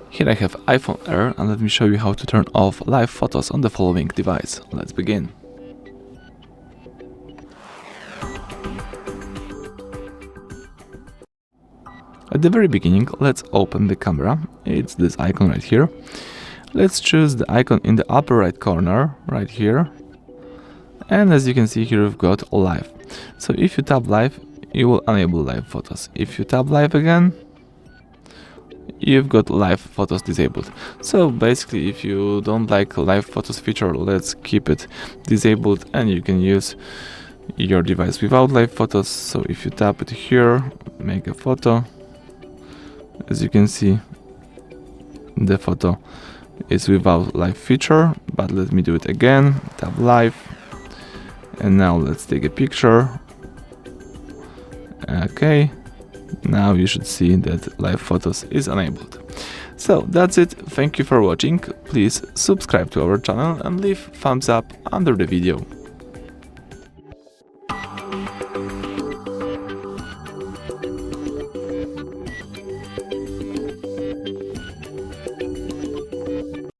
Here I have iPhone Air, and let me show you how to turn off live photos on the following device. Let's begin. At the very beginning, let's open the camera. It's this icon right here. Let's choose the icon in the upper right corner, right here. And as you can see here, we've got live. So if you tap live, you will enable live photos. If you tap live again, you've got live photos disabled. So basically, if you don't like live photos feature, let's keep it disabled and you can use your device without live photos. So if you tap it here, make a photo, as you can see, the photo is without live feature, but let me do it again. Tap live, and now let's take a picture. Okay, now you should see that live photos is enabled. So that's it. Thank you for watching. Please subscribe to our channel and leave thumbs up under the video.